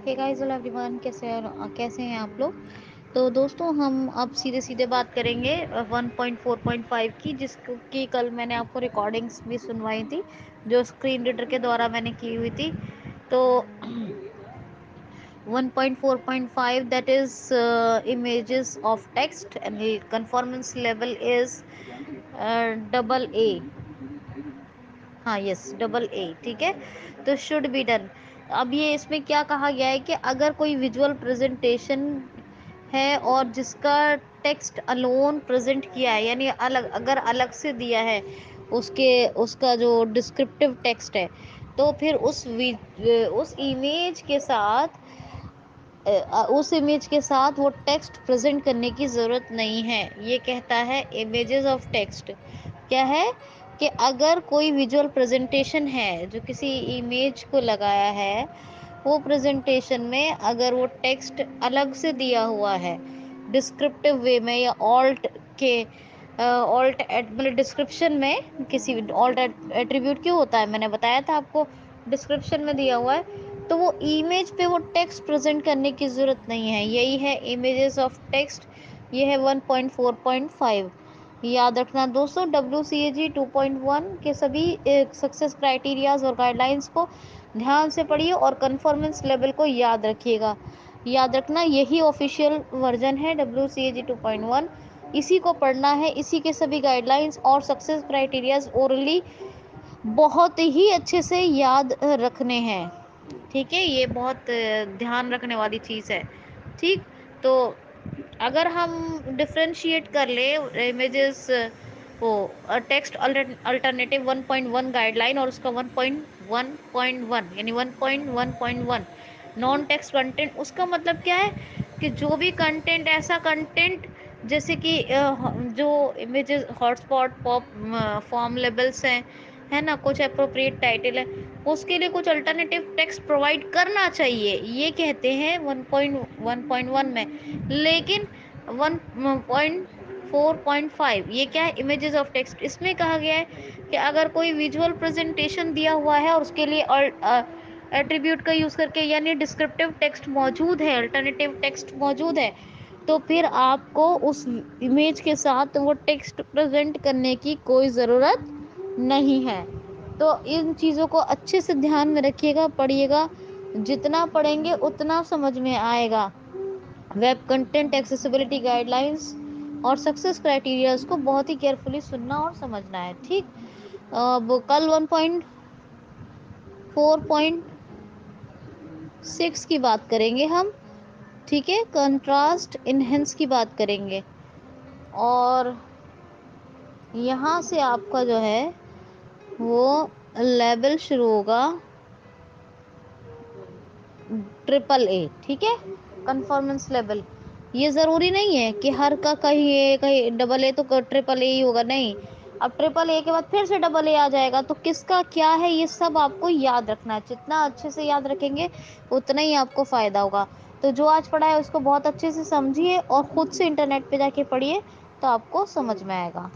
Hey guys, hello everyone, कैसे हैं आप लोग। तो दोस्तों, हम अब सीधे सीधे बात करेंगे 1.4.5 की, जिसको कि कल मैंने आपको रिकॉर्डिंग्स भी सुनवाई थी, जो स्क्रीन रीडर के द्वारा मैंने की हुई थी। तो 1.4.5, that is images of text, and the conformance level is double A. हाँ, यस, डबल ए, ठीक है। तो शुड बी डन। अब ये इसमें क्या कहा गया है कि अगर कोई विजुअल प्रेजेंटेशन है और जिसका टेक्स्ट अलोन प्रेजेंट किया है, यानी अलग, अगर अलग से दिया है उसके उसका जो डिस्क्रिप्टिव टेक्स्ट है, तो फिर उस इमेज के साथ वो टेक्स्ट प्रेजेंट करने की ज़रूरत नहीं है। ये कहता है इमेजेस ऑफ टेक्स्ट क्या है कि अगर कोई विजुअल प्रेजेंटेशन है जो किसी इमेज को लगाया है, वो प्रेजेंटेशन में अगर वो टेक्स्ट अलग से दिया हुआ है डिस्क्रिप्टिव वे में, या ऑल्ट मतलब डिस्क्रिप्शन में, किसी ऑल्ट एट्रीब्यूट क्यों होता है, मैंने बताया था आपको, डिस्क्रिप्शन में दिया हुआ है, तो वो इमेज पे वो टेक्स्ट प्रेजेंट करने की ज़रूरत नहीं है। यही है इमेजेस ऑफ टेक्स्ट। ये है 1.4.5। याद रखना दोस्तों, WCAG 2.1 के सभी सक्सेस क्राइटेरियाज और गाइडलाइंस को ध्यान से पढ़िए और कन्फर्मेंस लेवल को याद रखिएगा। याद रखना, यही ऑफिशियल वर्जन है WCAG 2.1। इसी को पढ़ना है, इसी के सभी गाइडलाइंस और सक्सेस क्राइटेरियाज ओरली बहुत ही अच्छे से याद रखने हैं। ठीक है, ये बहुत ध्यान रखने वाली चीज़ है। ठीक, तो अगर हम डिफ्रेंशिएट कर ले इमेजेस वो टेक्स्ट अल्टरनेटिव 1.1 गाइडलाइन और उसका 1.1.1 यानी 1.1.1 नॉन टेक्स्ट कंटेंट, उसका मतलब क्या है कि जो भी कंटेंट, ऐसा कंटेंट जैसे कि जो images hotspot pop form labels हैं, है ना, कुछ अप्रोप्रिएट टाइटल है, उसके लिए कुछ अल्टरनेटिव टेक्स्ट प्रोवाइड करना चाहिए, ये कहते हैं 1.1.1 में। लेकिन 1.4.5 ये क्या है, इमेजेस ऑफ टेक्स्ट, इसमें कहा गया है कि अगर कोई विजुअल प्रेजेंटेशन दिया हुआ है और उसके लिए एट्रीब्यूट का यूज करके, यानी डिस्क्रिप्टिव टेक्स्ट मौजूद है, अल्टरनेटिव टेक्स्ट मौजूद है, तो फिर आपको उस इमेज के साथ वो टेक्स्ट प्रेजेंट करने की कोई ज़रूरत नहीं है। तो इन चीज़ों को अच्छे से ध्यान में रखिएगा, पढ़िएगा, जितना पढ़ेंगे उतना समझ में आएगा। वेब कंटेंट एक्सेसिबिलिटी गाइडलाइंस और सक्सेस क्राइटेरियाज को बहुत ही केयरफुली सुनना और समझना है। ठीक, अब कल 1.4.6 की बात करेंगे हम। ठीक है, कंट्रास्ट इनहेंस की बात करेंगे, और यहाँ से आपका जो है वो लेवल शुरू होगा AAA। ठीक है, कन्फॉर्मेंस लेवल। ये ज़रूरी नहीं है कि हर का कहीं AA तो AAA ही होगा, नहीं। अब AAA के बाद फिर से AA आ जाएगा, तो किसका क्या है ये सब आपको याद रखना है। जितना अच्छे से याद रखेंगे उतना ही आपको फ़ायदा होगा। तो जो आज पढ़ा है उसको बहुत अच्छे से समझिए और ख़ुद से इंटरनेट पे जाके पढ़िए, तो आपको समझ में आएगा।